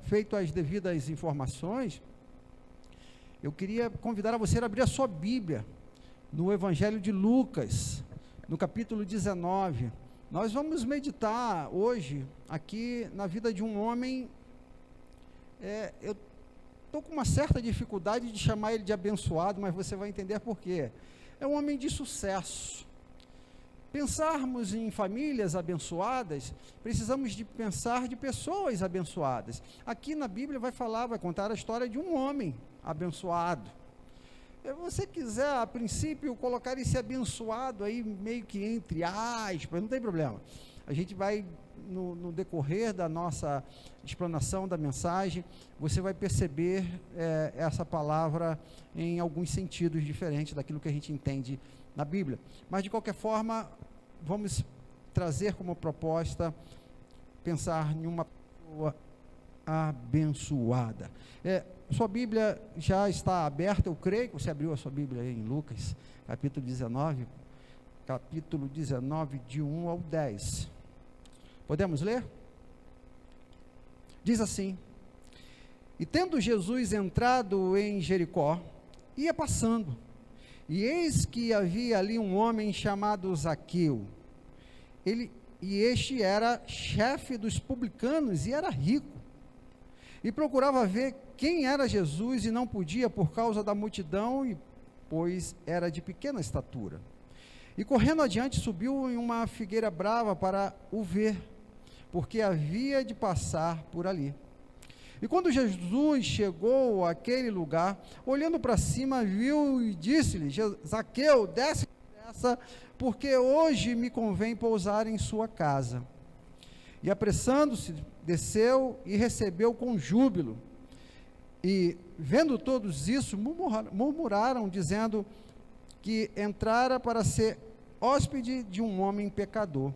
Feito as devidas informações, eu queria convidar a você a abrir a sua Bíblia no Evangelho de Lucas, no capítulo 19. Nós vamos meditar hoje aqui na vida de um homem. Eu estou com uma certa dificuldade de chamar ele de abençoado, mas você vai entender por quê. É um homem de sucesso. Pensarmos em famílias abençoadas, precisamos de pensar de pessoas abençoadas. Aqui na Bíblia vai contar a história de um homem abençoado. Se você quiser, a princípio, colocar esse abençoado aí meio que entre aspas, não tem problema. A gente vai, no decorrer da nossa explanação da mensagem, você vai perceber essa palavra em alguns sentidos diferentes daquilo que a gente entende na Bíblia. Mas, de qualquer forma, vamos trazer como proposta pensar em uma pessoa abençoada. Sua Bíblia já está aberta, eu creio que você abriu a sua Bíblia aí em Lucas, capítulo 19, de 1 ao 10. Podemos ler? Diz assim: E tendo Jesus entrado em Jericó, ia passando, e eis que havia ali um homem chamado Zaqueu. Este era chefe dos publicanos e era rico. E procurava ver quem era Jesus e não podia por causa da multidão, pois era de pequena estatura. E correndo adiante subiu em uma figueira brava para o ver, porque havia de passar por ali. E quando Jesus chegou àquele lugar, olhando para cima, viu e disse-lhe: Zaqueu, desce depressa, porque hoje me convém pousar em sua casa. E apressando-se, desceu e recebeu com júbilo. E vendo todos isso, murmuraram, dizendo que entrara para ser hóspede de um homem pecador.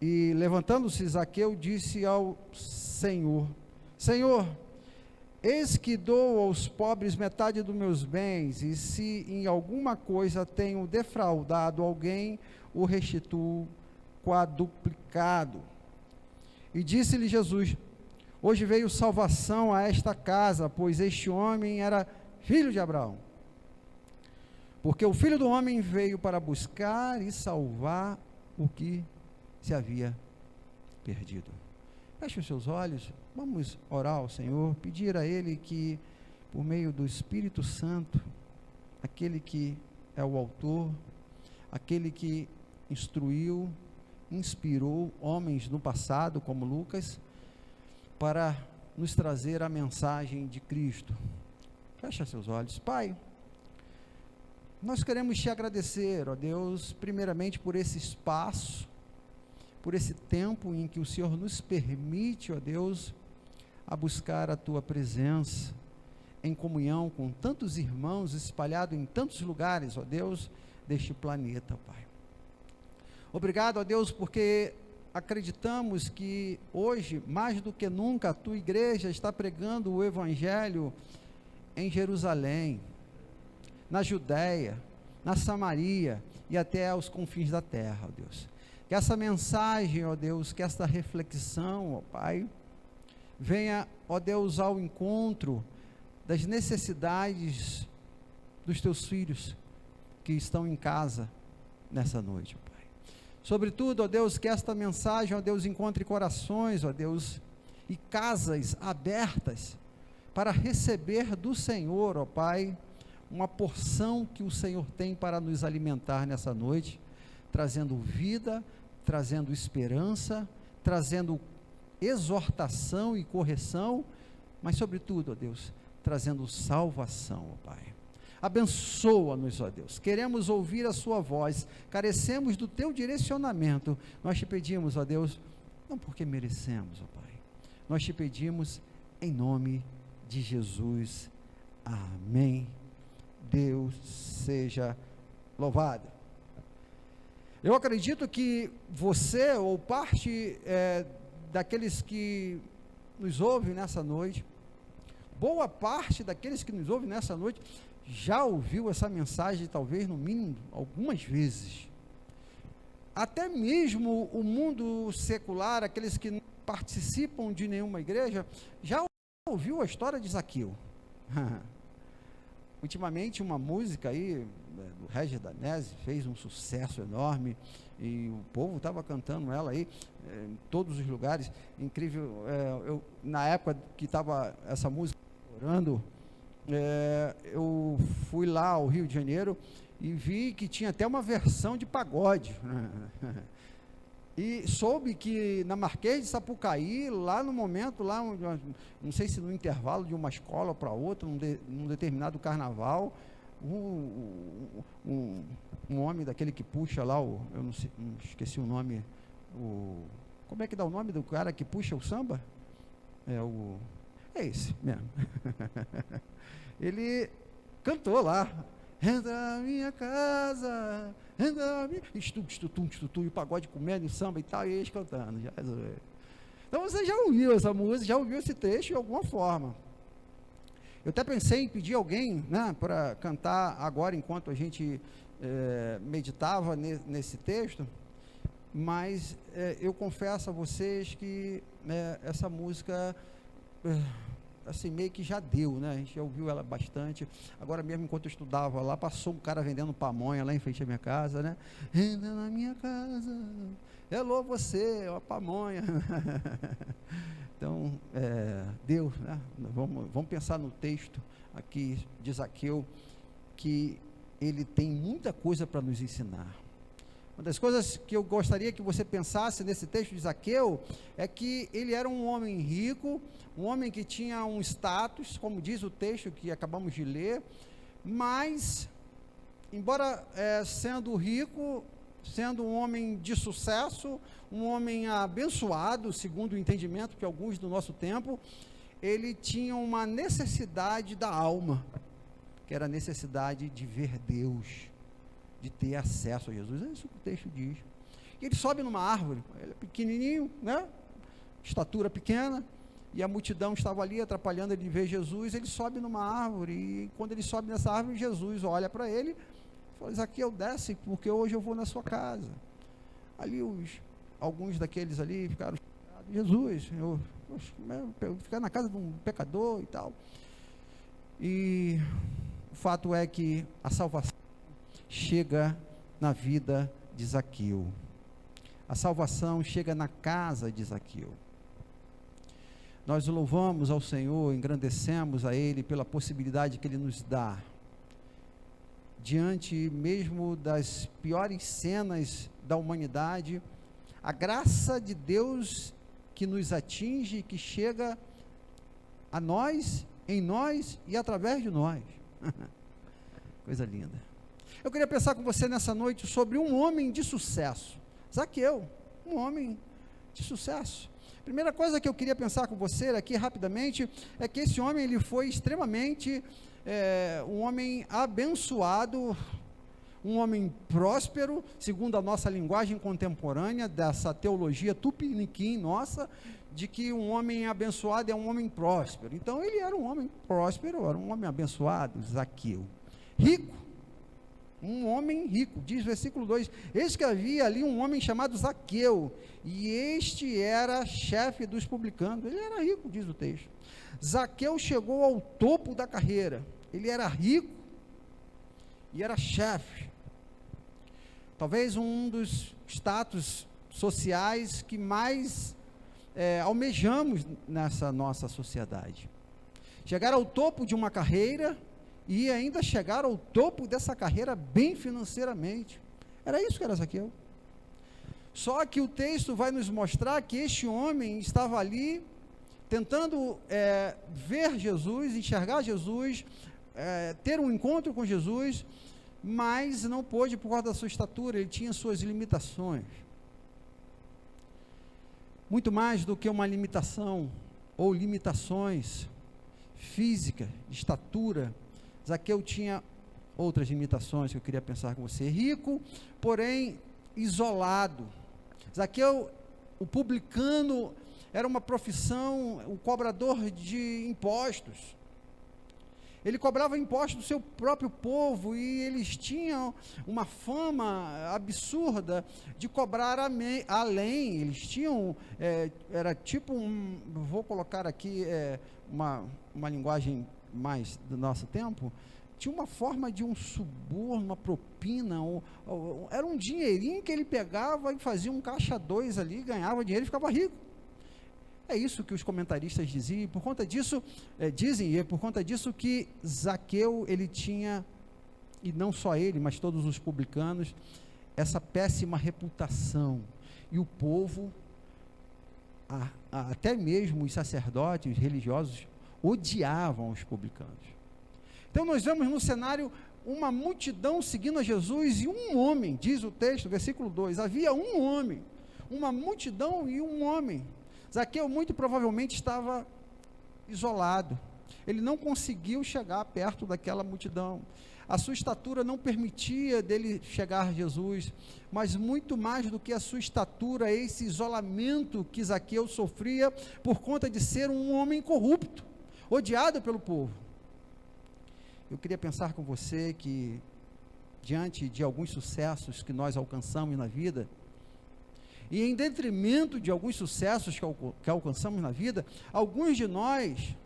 E levantando-se, Zaqueu disse ao Senhor: Senhor, eis que dou aos pobres metade dos meus bens, e se em alguma coisa tenho defraudado alguém, o restituo quadruplicado. E disse-lhe Jesus: Hoje veio salvação a esta casa, pois este homem era filho de Abraão. Porque o Filho do Homem veio para buscar e salvar o que se havia perdido. Feche os seus olhos, vamos orar ao Senhor, pedir a Ele que, por meio do Espírito Santo, aquele que é o autor, aquele que instruiu, inspirou homens no passado, como Lucas, para nos trazer a mensagem de Cristo. Feche seus olhos. Pai, nós queremos te agradecer, ó Deus, primeiramente por esse espaço, por esse tempo em que o Senhor nos permite, ó Deus, a buscar a tua presença, em comunhão com tantos irmãos espalhados em tantos lugares, ó Deus, deste planeta, Pai. Obrigado, ó Deus, porque acreditamos que hoje, mais do que nunca, a tua igreja está pregando o Evangelho em Jerusalém, na Judéia, na Samaria e até aos confins da terra, ó Deus. Que essa mensagem, ó Deus, que esta reflexão, ó Pai, venha, ó Deus, ao encontro das necessidades dos teus filhos que estão em casa nessa noite, ó Pai. Sobretudo, ó Deus, que esta mensagem, ó Deus, encontre corações, ó Deus, e casas abertas para receber do Senhor, ó Pai, uma porção que o Senhor tem para nos alimentar nessa noite, trazendo vida, trazendo esperança, trazendo exortação e correção, mas sobretudo, ó Deus, trazendo salvação, ó Pai. Abençoa-nos, ó Deus, queremos ouvir a sua voz, carecemos do teu direcionamento, nós te pedimos, ó Deus, não porque merecemos, ó Pai, nós te pedimos em nome de Jesus, amém. Deus seja louvado. Eu acredito que você, ou parte daqueles que nos ouvem nessa noite, boa parte daqueles que nos ouvem nessa noite, já ouviu essa mensagem, talvez no mínimo algumas vezes. Até mesmo o mundo secular, aqueles que participam de nenhuma igreja, já ouviu a história de Zaqueu? Ultimamente uma música aí, do Regis Danese, fez um sucesso enorme, e o povo estava cantando ela aí, em todos os lugares, incrível. Eu, na época que estava essa música orando, eu fui lá ao Rio de Janeiro, e vi que tinha até uma versão de pagode, e soube que na Marquês de Sapucaí, lá no momento, lá, não sei se no intervalo de uma escola para outra, num determinado carnaval, um homem daquele que puxa lá, eu não sei, esqueci o nome, como é que dá o nome do cara que puxa o samba? É esse mesmo. Ele cantou lá, entra na minha casa, entra na minha... e o pagode comendo, o samba e tal, e eles cantando. Já resolveu. Então você já ouviu essa música, já ouviu esse trecho de alguma forma. Eu até pensei em pedir alguém, né, para cantar agora, enquanto a gente meditava nesse texto, mas eu confesso a vocês que essa música... assim, meio que já deu, né? A gente já ouviu ela bastante. Agora mesmo, enquanto eu estudava lá, passou um cara vendendo pamonha lá em frente à minha casa, né? Entra na minha casa, hello você, ó, pamonha. Então, Deus, né? Vamos pensar no texto aqui de Zaqueu, que ele tem muita coisa para nos ensinar. Uma das coisas que eu gostaria que você pensasse nesse texto de Zaqueu é que ele era um homem rico, um homem que tinha um status, como diz o texto que acabamos de ler, mas, embora sendo rico, sendo um homem de sucesso, um homem abençoado, segundo o entendimento que alguns do nosso tempo, ele tinha uma necessidade da alma, que era a necessidade de ver Deus, de ter acesso a Jesus. É isso que o texto diz. E ele sobe numa árvore, ele é pequenininho, né? Estatura pequena, e a multidão estava ali atrapalhando ele de ver Jesus. Ele sobe numa árvore, e quando ele sobe nessa árvore, Jesus olha para ele e fala: Zaqueu, desce, porque hoje eu vou na sua casa. Ali alguns daqueles ali ficaram: Jesus, eu ficar na casa de um pecador e tal. E o fato é que a salvação chega na vida de Zaqueu. A salvação chega na casa de Zaqueu. Nós louvamos ao Senhor, engrandecemos a Ele pela possibilidade que Ele nos dá, diante mesmo das piores cenas da humanidade, a graça de Deus que nos atinge, que chega a nós, em nós e através de nós. Coisa linda. Eu queria pensar com você nessa noite sobre um homem de sucesso, Zaqueu, um homem de sucesso. Primeira coisa que eu queria pensar com você aqui rapidamente, é que esse homem, ele foi extremamente, um homem abençoado, um homem próspero, segundo a nossa linguagem contemporânea, dessa teologia tupiniquim nossa, de que um homem abençoado é um homem próspero. Então ele era um homem próspero, era um homem abençoado, Zaqueu. Rico, um homem rico, diz versículo 2, eis que havia ali um homem chamado Zaqueu, e este era chefe dos publicanos. Ele era rico, diz o texto. Zaqueu chegou ao topo da carreira, ele era rico e era chefe, talvez um dos status sociais que mais almejamos nessa nossa sociedade, chegar ao topo de uma carreira, e ainda chegar ao topo dessa carreira bem financeiramente. Era isso que era Zaqueu. Só que o texto vai nos mostrar que este homem estava ali, tentando ver Jesus, enxergar Jesus, ter um encontro com Jesus, mas não pôde por causa da sua estatura, ele tinha suas limitações. Muito mais do que uma limitação, ou limitações físicas, de estatura, Zaqueu tinha outras limitações que eu queria pensar com você. Rico, porém isolado. Zaqueu, o publicano, era uma profissão, o cobrador de impostos. Ele cobrava impostos do seu próprio povo, e eles tinham uma fama absurda de cobrar além. Eles tinham, era tipo vou colocar aqui uma linguagem mais do nosso tempo, tinha uma forma de um suborno, uma propina, era um dinheirinho que ele pegava e fazia um caixa dois ali, ganhava dinheiro e ficava rico. É isso que os comentaristas diziam, e por conta disso, e é por conta disso que Zaqueu, ele tinha, e não só ele, mas todos os publicanos, essa péssima reputação, e o povo, até mesmo os sacerdotes, os religiosos, odiavam os publicanos. Então nós vemos no cenário uma multidão seguindo a Jesus, e um homem, diz o texto, versículo 2, havia um homem, uma multidão e um homem. Zaqueu muito provavelmente estava isolado, ele não conseguiu chegar perto daquela multidão, a sua estatura não permitia dele chegar a Jesus, mas muito mais do que a sua estatura, esse isolamento que Zaqueu sofria por conta de ser um homem corrupto, odiado pelo povo. Eu queria pensar com você que, diante de alguns sucessos que nós alcançamos na vida, e em detrimento de alguns sucessos que alcançamos na vida, alguns de nós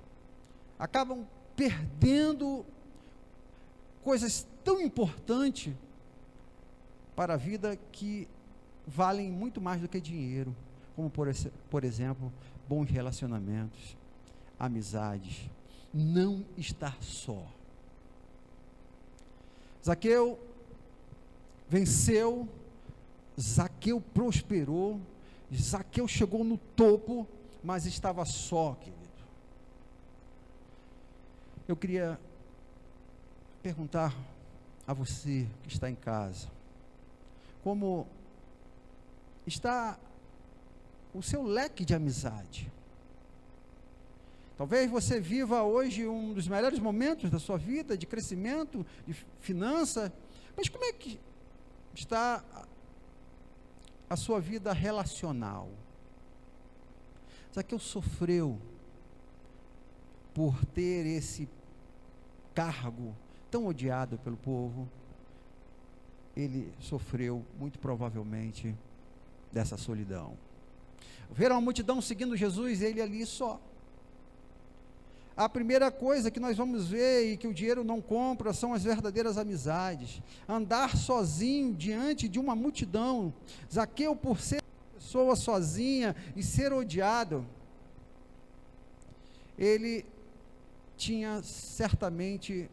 acabam perdendo coisas tão importantes para a vida, que valem muito mais do que dinheiro, como por exemplo, bons relacionamentos, amizades, não estar só. Zaqueu venceu, Zaqueu prosperou, Zaqueu chegou no topo, mas estava só, querido. Eu queria perguntar a você que está em casa, como está o seu leque de amizade? Talvez você viva hoje um dos melhores momentos da sua vida, de crescimento, de finança, mas como é que está a sua vida relacional? Zaqueu sofreu por ter esse cargo tão odiado pelo povo. Ele sofreu muito provavelmente dessa solidão. Ver uma multidão seguindo Jesus, ele ali só. A primeira coisa que nós vamos ver, e que o dinheiro não compra, são as verdadeiras amizades. Andar sozinho diante de uma multidão. Zaqueu, por ser uma pessoa sozinha e ser odiado, ele tinha certamente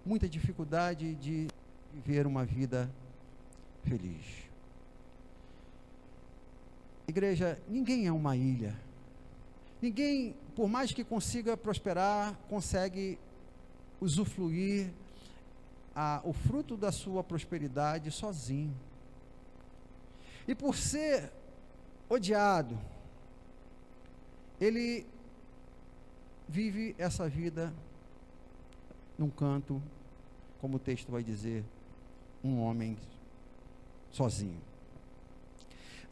muita dificuldade de viver uma vida feliz. Igreja, ninguém é uma ilha. Ninguém, por mais que consiga prosperar, consegue usufruir o fruto da sua prosperidade sozinho. E por ser odiado, ele vive essa vida num canto, como o texto vai dizer, um homem sozinho.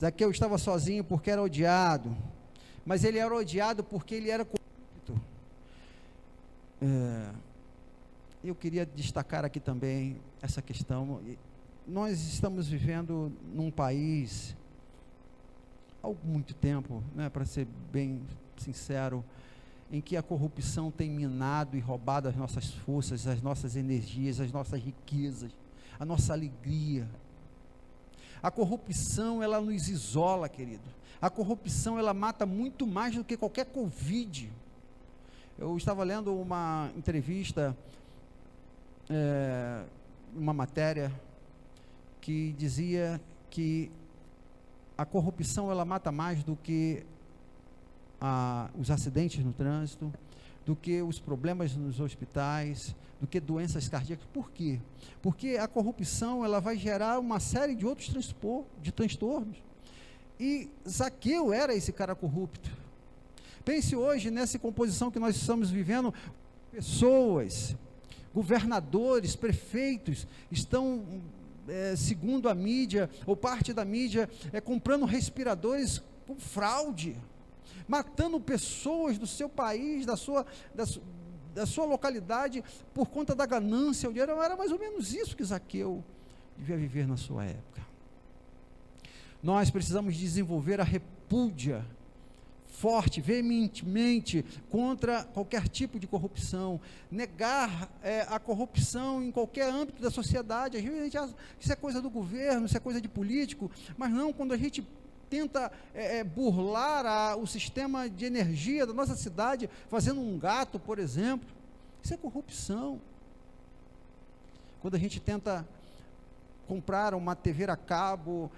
Zaqueu estava sozinho porque era odiado, mas ele era odiado porque ele era corrupto. Eu queria destacar aqui também essa questão. Nós estamos vivendo num país, há muito tempo, para ser bem sincero, em que a corrupção tem minado e roubado as nossas forças, as nossas energias, as nossas riquezas, a nossa alegria. A corrupção, ela nos isola, querido. A corrupção, ela mata muito mais do que qualquer Covid. Eu estava lendo uma entrevista, uma matéria, que dizia que a corrupção, ela mata mais do que os acidentes no trânsito, do que os problemas nos hospitais, do que doenças cardíacas. Por quê? Porque a corrupção, ela vai gerar uma série de outros transtornos. E Zaqueu era esse cara corrupto. Pense hoje nessa composição que nós estamos vivendo, pessoas, governadores, prefeitos, estão, segundo a mídia, ou parte da mídia, comprando respiradores com fraude, matando pessoas do seu país, da sua localidade por conta da ganância ao dinheiro. Era mais ou menos isso que Zaqueu devia viver na sua época. Nós precisamos desenvolver a repúdia forte, veementemente, contra qualquer tipo de corrupção, negar a corrupção em qualquer âmbito da sociedade. Às vezes a gente acha que isso é coisa do governo, isso é coisa de político, mas não, quando a gente tenta burlar o sistema de energia da nossa cidade, fazendo um gato, por exemplo, isso é corrupção. Quando a gente tenta comprar uma TV a cabo,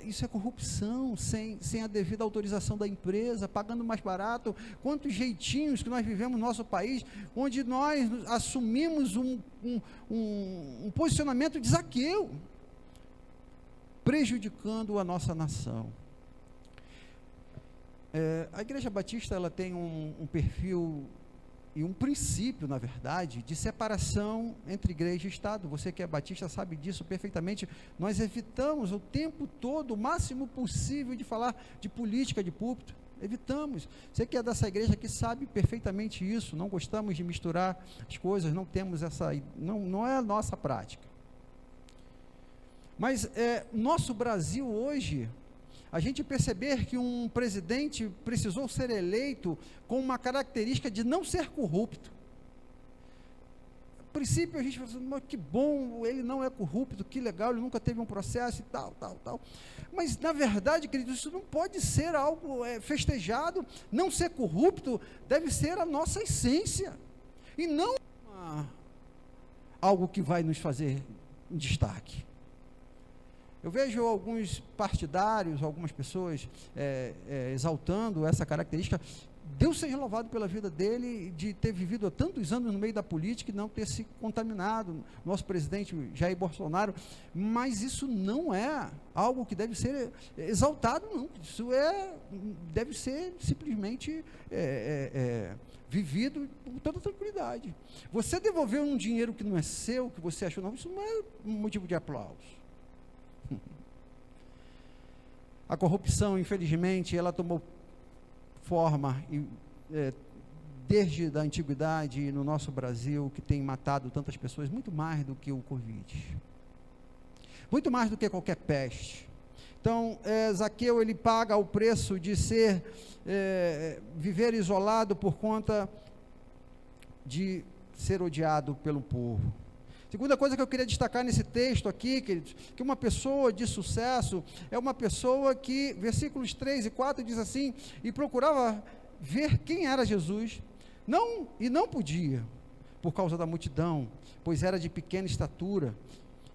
isso é corrupção, sem a devida autorização da empresa, pagando mais barato. Quantos jeitinhos que nós vivemos no nosso país, onde nós assumimos um posicionamento de Zaqueu, prejudicando a nossa nação. A Igreja Batista, ela tem um perfil e um princípio, na verdade, de separação entre igreja e Estado. Você que é batista sabe disso perfeitamente. Nós evitamos o tempo todo, o máximo possível, de falar de política de púlpito. Evitamos. Você que é dessa igreja aqui sabe perfeitamente isso. Não gostamos de misturar as coisas, não temos não é a nossa prática. Mas nosso Brasil hoje, a gente perceber que um presidente precisou ser eleito com uma característica de não ser corrupto. A princípio a gente fala assim, que bom, ele não é corrupto, que legal, ele nunca teve um processo e tal. Mas na verdade, queridos, isso não pode ser algo festejado. Não ser corrupto deve ser a nossa essência, e não algo que vai nos fazer um destaque. Eu vejo alguns partidários, algumas pessoas exaltando essa característica. Deus seja louvado pela vida dele, de ter vivido há tantos anos no meio da política e não ter se contaminado, nosso presidente Jair Bolsonaro, mas isso não é algo que deve ser exaltado, não. Isso deve ser simplesmente vivido com toda tranquilidade. Você devolver um dinheiro que não é seu, que você achou, não, isso não é um motivo de aplauso. A corrupção, infelizmente, ela tomou forma desde a antiguidade no nosso Brasil, que tem matado tantas pessoas, muito mais do que o Covid, muito mais do que qualquer peste. Então, Zaqueu, ele paga o preço de viver isolado por conta de ser odiado pelo povo. Segunda coisa que eu queria destacar nesse texto aqui, queridos, que uma pessoa de sucesso é uma pessoa que, versículos 3 e 4 diz assim, e procurava ver quem era Jesus, e não podia, por causa da multidão, pois era de pequena estatura,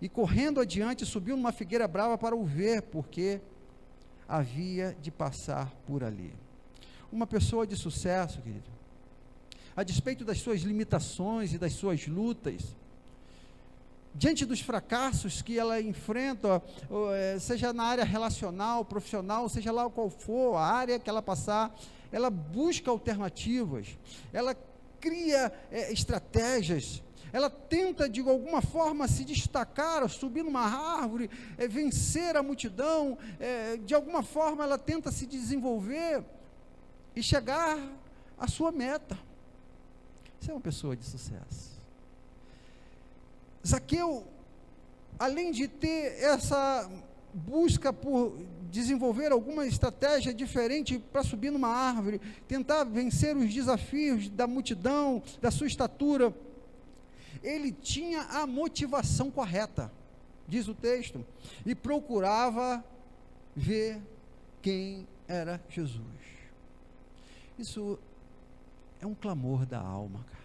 e correndo adiante subiu numa figueira brava para o ver, porque havia de passar por ali. Uma pessoa de sucesso, querido, a despeito das suas limitações e das suas lutas, diante dos fracassos que ela enfrenta, seja na área relacional, profissional, seja lá qual for a área que ela passar, ela busca alternativas, ela cria estratégias, ela tenta de alguma forma se destacar, subir numa árvore, vencer a multidão, de alguma forma ela tenta se desenvolver e chegar à sua meta. Você é uma pessoa de sucesso. Zaqueu, além de ter essa busca por desenvolver alguma estratégia diferente para subir numa árvore, tentar vencer os desafios da multidão, da sua estatura, ele tinha a motivação correta, diz o texto, e procurava ver quem era Jesus. Isso é um clamor da alma, cara.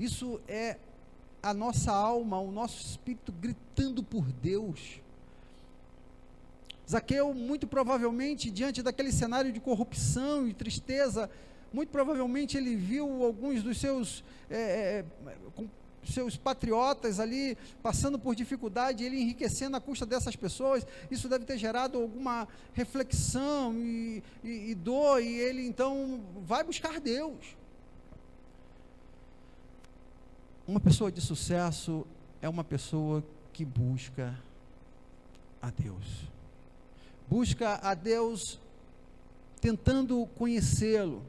Isso é a nossa alma, o nosso espírito gritando por Deus. Zaqueu, muito provavelmente, diante daquele cenário de corrupção e tristeza, muito provavelmente ele viu alguns dos seus patriotas ali, passando por dificuldade, ele enriquecendo à custa dessas pessoas. Isso deve ter gerado alguma reflexão e dor, e ele então vai buscar Deus. Uma pessoa de sucesso é uma pessoa que busca a Deus. Busca a Deus tentando conhecê-lo,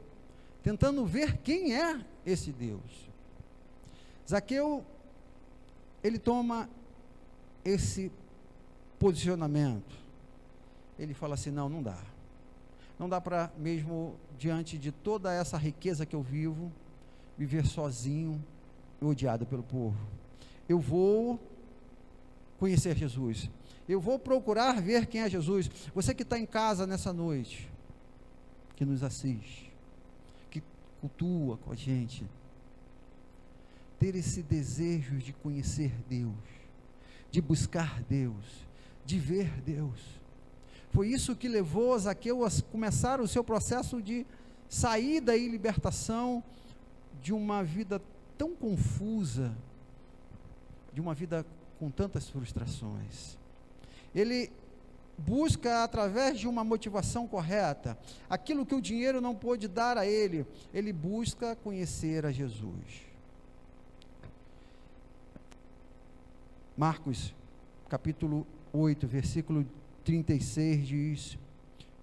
tentando ver quem é esse Deus. Zaqueu, ele toma esse posicionamento. Ele fala assim: não dá. Não dá para, mesmo diante de toda essa riqueza que eu vivo, viver sozinho e odiado pelo povo. Eu vou conhecer Jesus. Eu vou procurar ver quem é Jesus. Você que está em casa nessa noite, que nos assiste, que cultua com a gente, ter esse desejo de conhecer Deus, de buscar Deus, de ver Deus. Foi isso que levou Zaqueu a começar o seu processo de saída e libertação de uma vida tão confusa, de uma vida com tantas frustrações. Ele busca, através de uma motivação correta, aquilo que o dinheiro não pôde dar a ele. Ele busca conhecer a Jesus. Marcos, capítulo 8, versículo 36 diz: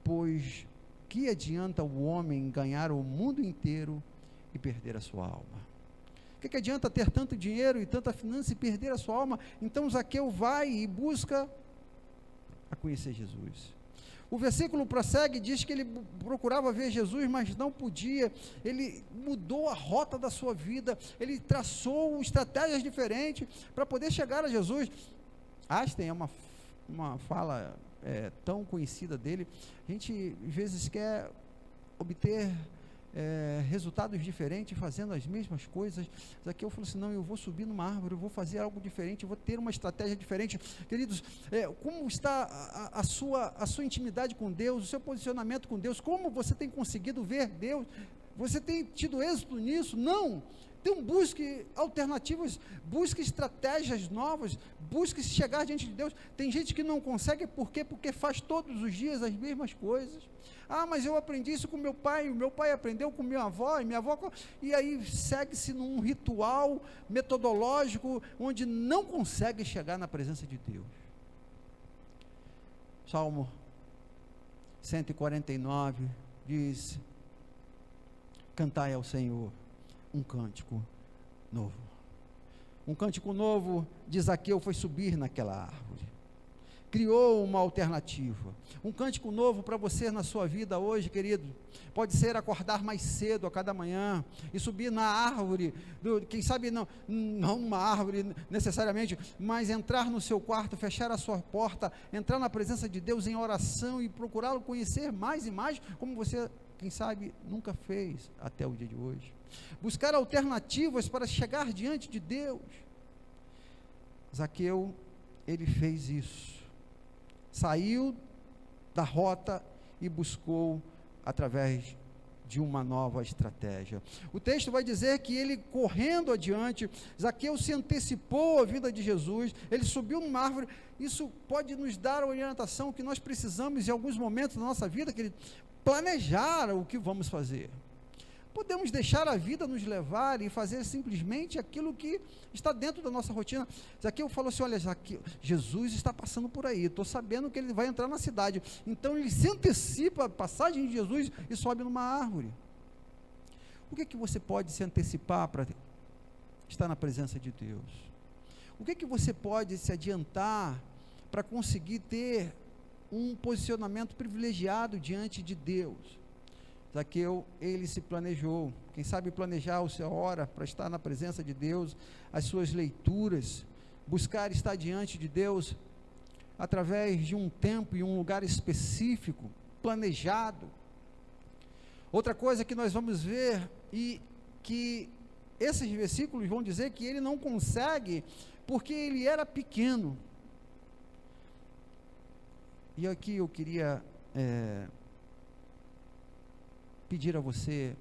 pois que adianta o homem ganhar o mundo inteiro e perder a sua alma? O que adianta ter tanto dinheiro e tanta finança e perder a sua alma? Então Zaqueu vai e busca a conhecer Jesus. O versículo prossegue e diz que ele procurava ver Jesus, mas não podia. Ele mudou a rota da sua vida, ele traçou estratégias diferentes para poder chegar a Jesus. Einstein é uma fala tão conhecida dele. A gente às vezes quer obter resultados diferentes fazendo as mesmas coisas. Zaqueu falou assim: não, eu vou subir numa árvore, eu vou fazer algo diferente, eu vou ter uma estratégia diferente. Queridos, como está a sua intimidade com Deus, o seu posicionamento com Deus? Como você tem conseguido ver Deus? Você tem tido êxito nisso? Não. Então busque alternativas, busque estratégias novas, busque chegar diante de Deus. Tem gente que não consegue, por quê? Porque faz todos os dias as mesmas coisas. Ah, mas eu aprendi isso com meu pai, o meu pai aprendeu com minha avó, e aí segue-se num ritual metodológico, onde não consegue chegar na presença de Deus. Salmo 149 diz: cantai ao Senhor um cântico novo. Um cântico novo de Zaqueu foi subir naquela árvore. Criou uma alternativa. Um cântico novo para você na sua vida hoje, querido, pode ser acordar mais cedo a cada manhã e subir na árvore, quem sabe não uma árvore necessariamente, mas entrar no seu quarto, fechar a sua porta, entrar na presença de Deus em oração e procurá-lo conhecer mais e mais, como você, quem sabe, nunca fez até o dia de hoje. Buscar alternativas para chegar diante de Deus. Zaqueu, ele fez isso. Saiu da rota e buscou através de uma nova estratégia. O texto vai dizer que ele, correndo adiante, Zaqueu se antecipou à vida de Jesus, ele subiu numa árvore. Isso pode nos dar a orientação que nós precisamos em alguns momentos da nossa vida, querido, planejar o que vamos fazer. Podemos deixar a vida nos levar e fazer simplesmente aquilo que está dentro da nossa rotina. Zaqueu falou assim: olha, Zaqueu, Jesus está passando por aí, estou sabendo que ele vai entrar na cidade. Então ele se antecipa a passagem de Jesus e sobe numa árvore. O que você pode se antecipar para estar na presença de Deus? O que você pode se adiantar para conseguir ter um posicionamento privilegiado diante de Deus? Zaqueu, ele se planejou. Quem sabe planejar a sua hora para estar na presença de Deus, as suas leituras, buscar estar diante de Deus através de um tempo e um lugar específico, planejado. Outra coisa que nós vamos ver, e que esses versículos vão dizer que ele não consegue, porque ele era pequeno. E aqui eu queria pedir a você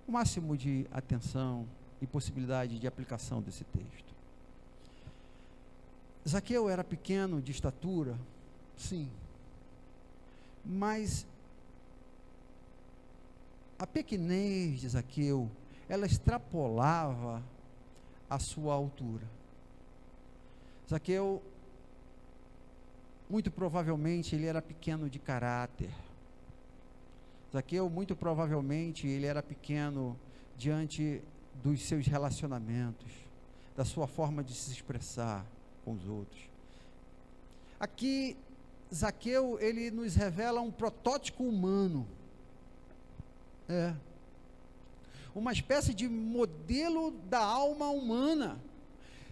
o máximo de atenção e possibilidade de aplicação desse texto. Zaqueu era pequeno de estatura, sim, mas a pequenez de Zaqueu, ela extrapolava a sua altura. Zaqueu, muito provavelmente, ele era pequeno de caráter. Zaqueu, muito provavelmente, ele era pequeno diante dos seus relacionamentos, da sua forma de se expressar com os outros. Aqui, Zaqueu, ele nos revela um protótipo humano, uma espécie de modelo da alma humana.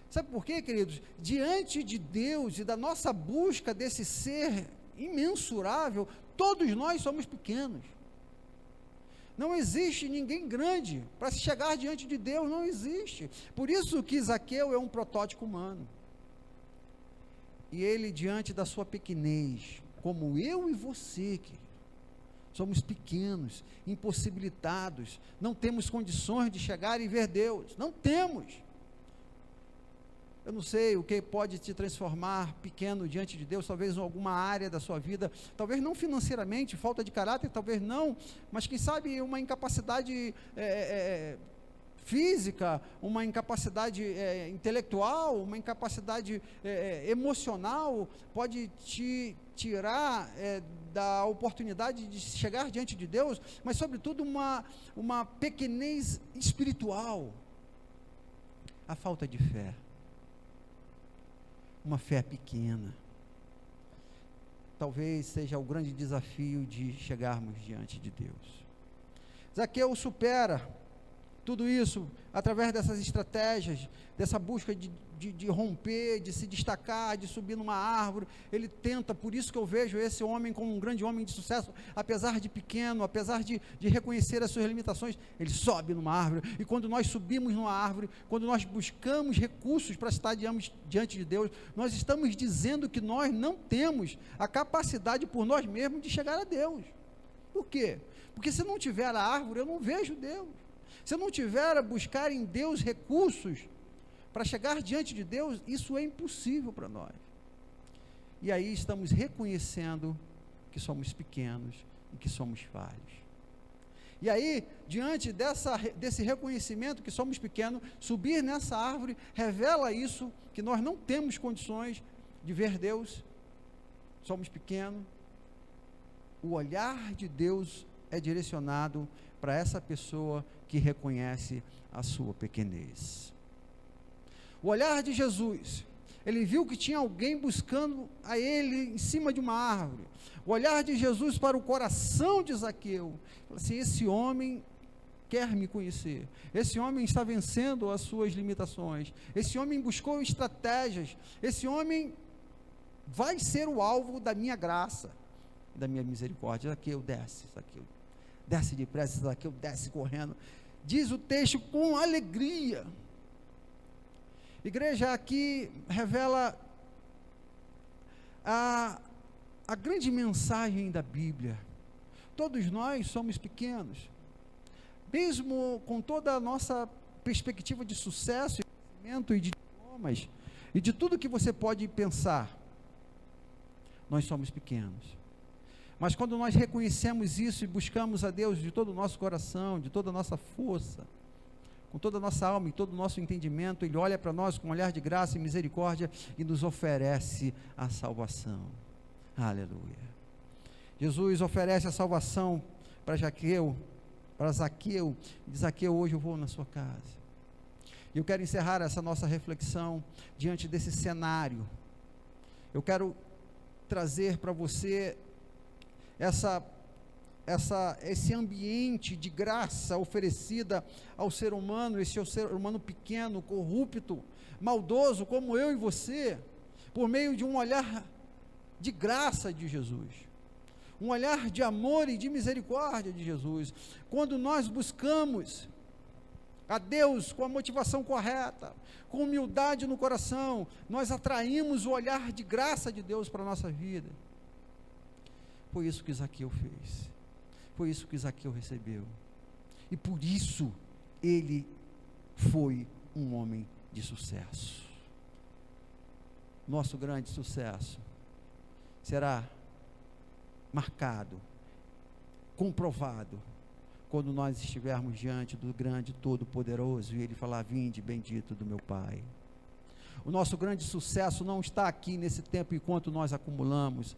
Sabe por quê, queridos? Diante de Deus e da nossa busca desse ser imensurável, todos nós somos pequenos. Não existe ninguém grande para se chegar diante de Deus, não existe. Por isso que Zaqueu é um protótipo humano. E ele, diante da sua pequenez, como eu e você, querido, somos pequenos, impossibilitados, não temos condições de chegar e ver Deus, não temos. Eu não sei o que pode te transformar pequeno diante de Deus, talvez em alguma área da sua vida, talvez não financeiramente, falta de caráter, talvez não, mas quem sabe uma incapacidade física, uma incapacidade intelectual, uma incapacidade emocional, pode te tirar da oportunidade de chegar diante de Deus, mas sobretudo uma pequenez espiritual, a falta de fé, uma fé pequena, talvez seja o grande desafio de chegarmos diante de Deus. Zaqueu supera tudo isso através dessas estratégias, dessa busca de romper, de se destacar, de subir numa árvore. Ele tenta, por isso que eu vejo esse homem como um grande homem de sucesso, apesar de pequeno, apesar de reconhecer as suas limitações, ele sobe numa árvore. E quando nós subimos numa árvore, quando nós buscamos recursos para estar diante de Deus, nós estamos dizendo que nós não temos a capacidade por nós mesmos de chegar a Deus. Por quê? Porque se não tiver a árvore, eu não vejo Deus. Se eu não tiver a buscar em Deus recursos para chegar diante de Deus, isso é impossível para nós. E aí estamos reconhecendo que somos pequenos e que somos falhos. E aí, diante desse reconhecimento que somos pequenos, subir nessa árvore revela isso, que nós não temos condições de ver Deus, somos pequenos. O olhar de Deus é direcionado para essa pessoa que reconhece a sua pequenez. O olhar de Jesus, ele viu que tinha alguém buscando a ele em cima de uma árvore. O olhar de Jesus para o coração de Zaqueu, falou assim: esse homem quer me conhecer, esse homem está vencendo as suas limitações, esse homem buscou estratégias, esse homem vai ser o alvo da minha graça, da minha misericórdia. Zaqueu, desce depressa, Zaqueu desce correndo, diz o texto, com alegria. Igreja, aqui revela a grande mensagem da Bíblia. Todos nós somos pequenos, mesmo com toda a nossa perspectiva de sucesso, e crescimento e de idiomas, e de tudo que você pode pensar, nós somos pequenos. Mas quando nós reconhecemos isso e buscamos a Deus de todo o nosso coração, de toda a nossa força, com toda a nossa alma e todo o nosso entendimento, Ele olha para nós com um olhar de graça e misericórdia e nos oferece a salvação. Aleluia. Jesus oferece a salvação para Zaqueu, diz: Zaqueu, hoje eu vou na sua casa. E eu quero encerrar essa nossa reflexão diante desse cenário. Eu quero trazer para você esse ambiente de graça oferecida ao ser humano, esse ser humano pequeno, corrupto, maldoso, como eu e você, por meio de um olhar de graça de Jesus, um olhar de amor e de misericórdia de Jesus. Quando nós buscamos a Deus com a motivação correta, com humildade no coração, nós atraímos o olhar de graça de Deus para a nossa vida. Foi isso que Zaqueu fez, foi isso que Zaqueu recebeu, e por isso ele foi um homem de sucesso. Nosso grande sucesso será marcado, comprovado, quando nós estivermos diante do grande Todo-Poderoso e Ele falar: vinde bendito do meu Pai. O nosso grande sucesso não está aqui nesse tempo enquanto nós acumulamos.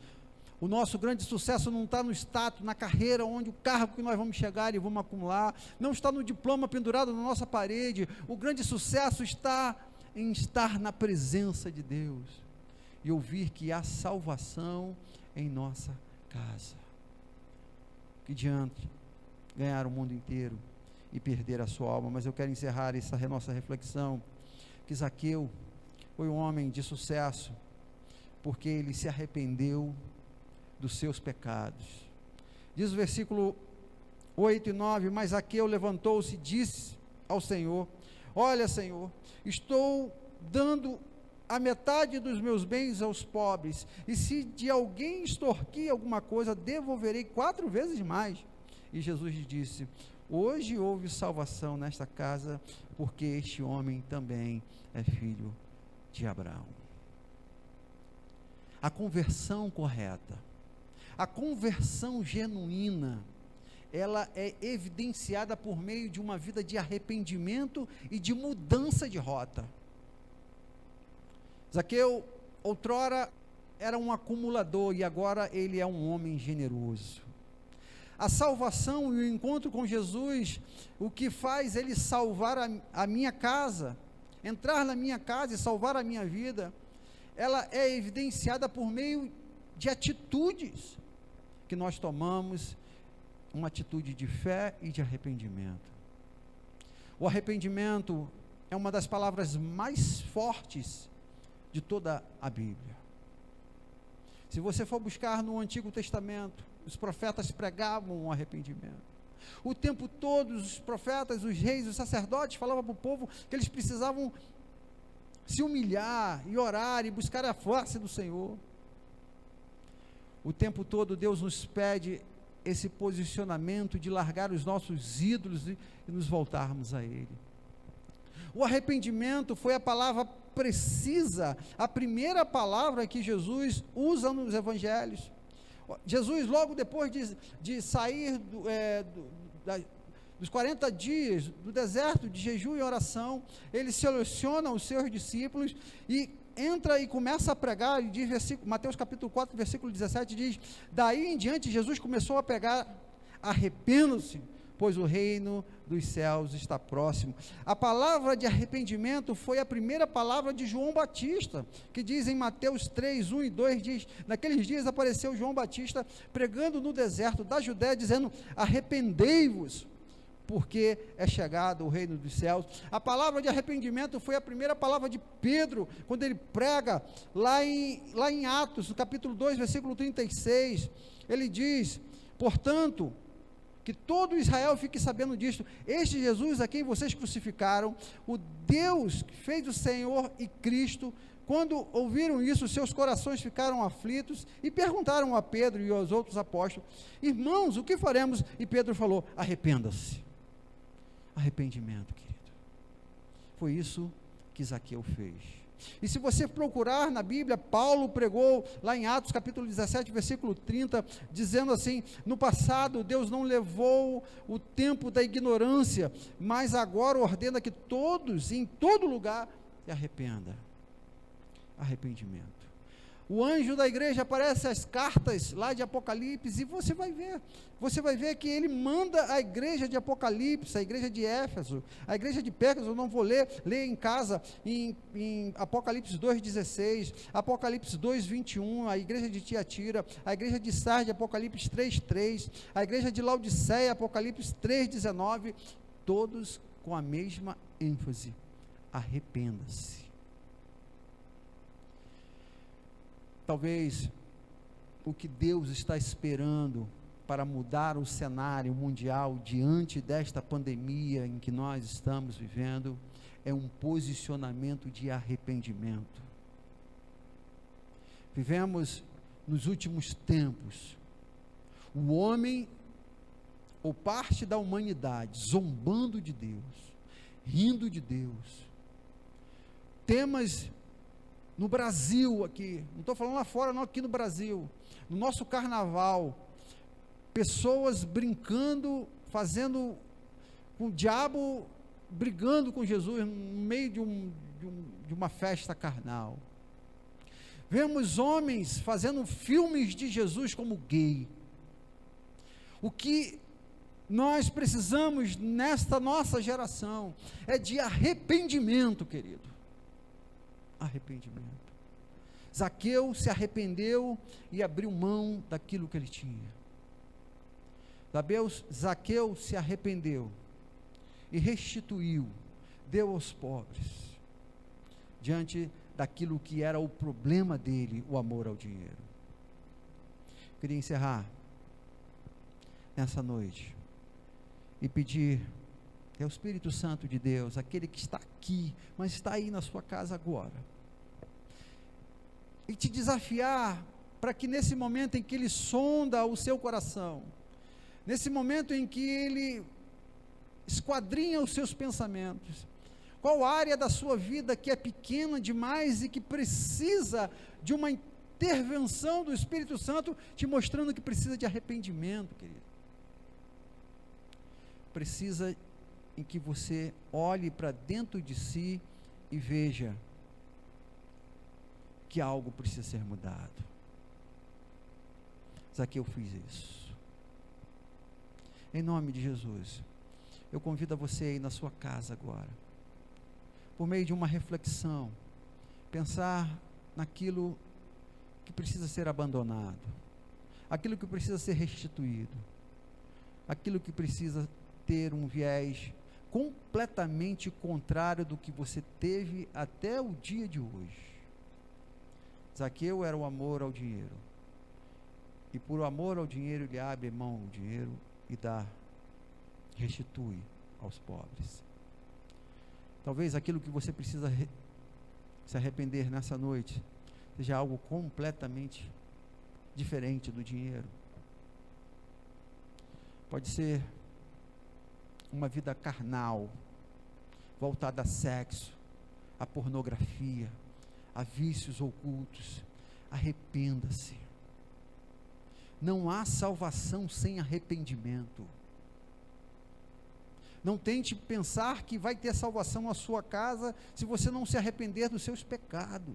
O nosso grande sucesso não está no status, na carreira, onde o cargo que nós vamos chegar e vamos acumular, não está no diploma pendurado na nossa parede. O grande sucesso está em estar na presença de Deus e ouvir que há salvação em nossa casa. Que adianta ganhar o mundo inteiro e perder a sua alma? Mas eu quero encerrar essa nossa reflexão, que Zaqueu foi um homem de sucesso, porque ele se arrependeu dos seus pecados. Diz o versículo 8 e 9, mas Zaqueu levantou-se e disse ao Senhor: olha, Senhor, estou dando a metade dos meus bens aos pobres, e se de alguém extorquir alguma coisa, devolverei 4 vezes mais. E Jesus lhe disse: hoje houve salvação nesta casa, porque este homem também é filho de Abraão. A conversão correta, a conversão genuína, ela é evidenciada por meio de uma vida de arrependimento e de mudança de rota. Zaqueu, outrora, era um acumulador e agora ele é um homem generoso. A salvação e o encontro com Jesus, o que faz ele salvar a minha casa, entrar na minha casa e salvar a minha vida, ela é evidenciada por meio de atitudes que nós tomamos, uma atitude de fé e de arrependimento. O arrependimento é uma das palavras mais fortes de toda a Bíblia. Se você for buscar no Antigo Testamento, os profetas pregavam o arrependimento. O tempo todo os profetas, os reis, os sacerdotes falavam para o povo que eles precisavam se humilhar e orar e buscar a face do Senhor. O tempo todo Deus nos pede esse posicionamento de largar os nossos ídolos e nos voltarmos a Ele. O arrependimento foi a palavra precisa, a primeira palavra que Jesus usa nos evangelhos. Jesus, logo depois de sair dos 40 dias do deserto de jejum e oração, ele seleciona os seus discípulos e entra e começa a pregar. E diz, Mateus capítulo 4, versículo 17, diz: daí em diante Jesus começou a pregar: arrependam-se, pois o reino dos céus está próximo. A palavra de arrependimento foi a primeira palavra de João Batista, que diz em Mateus 3, 1 e 2, diz: naqueles dias apareceu João Batista pregando no deserto da Judéia, dizendo: arrependei-vos, porque é chegado o reino dos céus. A palavra de arrependimento foi a primeira palavra de Pedro, quando ele prega lá em Atos, no capítulo 2, versículo 36, ele diz: portanto, que todo Israel fique sabendo disto, este Jesus a quem vocês crucificaram, o Deus que fez o Senhor e Cristo. Quando ouviram isso, seus corações ficaram aflitos e perguntaram a Pedro e aos outros apóstolos: irmãos, o que faremos? E Pedro falou: arrependa-se. Arrependimento, querido. Foi isso que Zaqueu fez. E se você procurar na Bíblia, Paulo pregou lá em Atos capítulo 17, versículo 30, dizendo assim: no passado Deus não levou o tempo da ignorância, mas agora ordena que todos, em todo lugar, se arrependam. Arrependimento. O anjo da igreja aparece as cartas lá de Apocalipse, e você vai ver que ele manda a igreja de Apocalipse, a igreja de Éfeso, a igreja de Pérgamo. Eu não vou ler em casa, em Apocalipse 2,16, Apocalipse 2,21, a igreja de Tiatira, a igreja de Sardes, Apocalipse 3,3, a igreja de Laodiceia, Apocalipse 3,19, todos com a mesma ênfase: arrependa-se. Talvez o que Deus está esperando para mudar o cenário mundial diante desta pandemia em que nós estamos vivendo é um posicionamento de arrependimento. Vivemos nos últimos tempos o homem, ou parte da humanidade, zombando de Deus, rindo de Deus. Temas no Brasil aqui, não estou falando lá fora não, aqui no Brasil, no nosso carnaval, pessoas brincando, fazendo, com o diabo brigando com Jesus no meio de uma festa carnal. Vemos homens fazendo filmes de Jesus como gay. O que nós precisamos nesta nossa geração é de arrependimento, querido. Arrependimento. Zaqueu se arrependeu e abriu mão daquilo que ele tinha. Zaqueu se arrependeu e restituiu, deu aos pobres, diante daquilo que era o problema dele, o amor ao dinheiro. Queria encerrar nessa noite e pedir ao Espírito Santo de Deus, aquele que está aqui, mas está aí na sua casa agora, e te desafiar para que nesse momento em que Ele sonda o seu coração, nesse momento em que Ele esquadrinha os seus pensamentos, qual área da sua vida que é pequena demais e que precisa de uma intervenção do Espírito Santo, te mostrando que precisa de arrependimento, querido. Precisa em que você olhe para dentro de si e veja que algo precisa ser mudado. Zaqueu fez isso. Em nome de Jesus, eu convido a você aí na sua casa agora, por meio de uma reflexão, pensar naquilo que precisa ser abandonado, aquilo que precisa ser restituído, aquilo que precisa ter um viés completamente contrário do que você teve até o dia de hoje. Zaqueu era o amor ao dinheiro, e por amor ao dinheiro ele abre mão ao dinheiro e restitui aos pobres. Talvez aquilo que você precisa se arrepender nessa noite seja algo completamente diferente do dinheiro. Pode ser uma vida carnal, voltada a sexo, a pornografia, a vícios ocultos. Arrependa-se. Não há salvação sem arrependimento. Não tente pensar que vai ter salvação na sua casa se você não se arrepender dos seus pecados.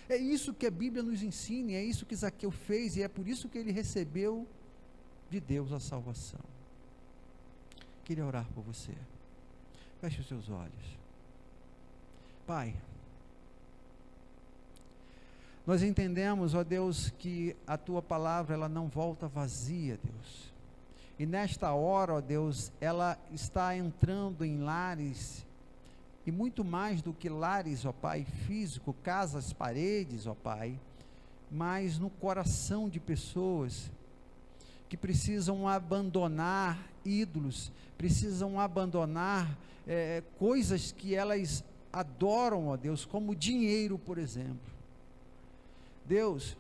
É isso que a Bíblia nos ensina, é isso que Zaqueu fez, e é por isso que ele recebeu de Deus a salvação. Queria orar por você. Feche os seus olhos. Pai, nós entendemos, ó Deus, que a Tua palavra, ela não volta vazia, Deus. E nesta hora, ó Deus, ela está entrando em lares, e muito mais do que lares, ó Pai, físico, casas, paredes, ó Pai, mas no coração de pessoas que precisam abandonar ídolos, precisam abandonar coisas que elas adoram, ó Deus, como dinheiro, por exemplo. Deus,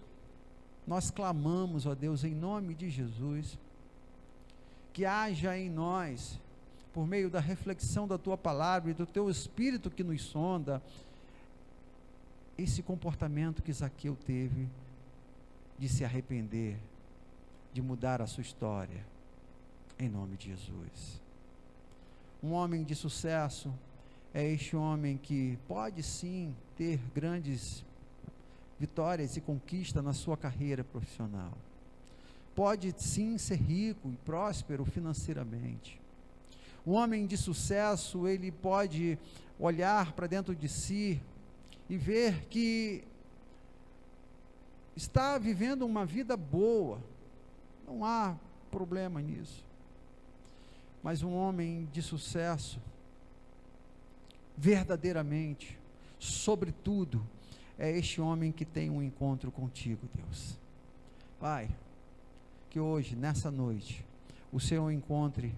nós clamamos, ó Deus, em nome de Jesus, que haja em nós, por meio da reflexão da Tua palavra e do Teu Espírito que nos sonda, esse comportamento que Zaqueu teve, de se arrepender, de mudar a sua história, em nome de Jesus. Um homem de sucesso é este homem que pode sim ter grandes vitórias e conquista na sua carreira profissional, pode sim ser rico e próspero financeiramente. Um homem de sucesso, ele pode olhar para dentro de si e ver que está vivendo uma vida boa, não há problema nisso. Mas um homem de sucesso, verdadeiramente, sobretudo, é este homem que tem um encontro contigo, Deus. Pai, que hoje, nessa noite, o Senhor encontre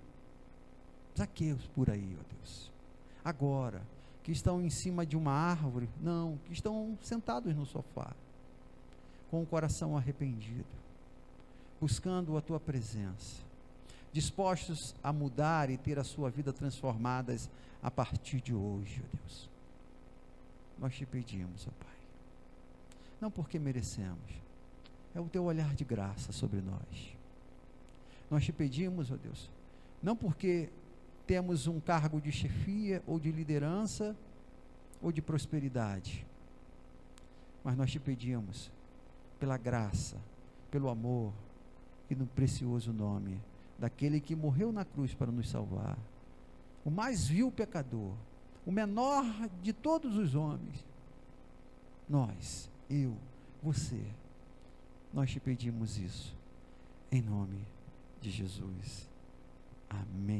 Zaqueus por aí, ó Deus, agora, que estão em cima de uma árvore, não, que estão sentados no sofá, com o coração arrependido, buscando a Tua presença, dispostos a mudar e ter a sua vida transformadas a partir de hoje, ó Deus. Nós te pedimos, ó Pai, não porque merecemos, é o Teu olhar de graça sobre nós. Nós te pedimos, ó Deus, não porque temos um cargo de chefia ou de liderança ou de prosperidade, mas nós te pedimos, pela graça, pelo amor e no precioso nome daquele que morreu na cruz para nos salvar, o mais vil pecador, o menor de todos os homens, nós, eu, você, nós te pedimos isso, em nome de Jesus. Amém.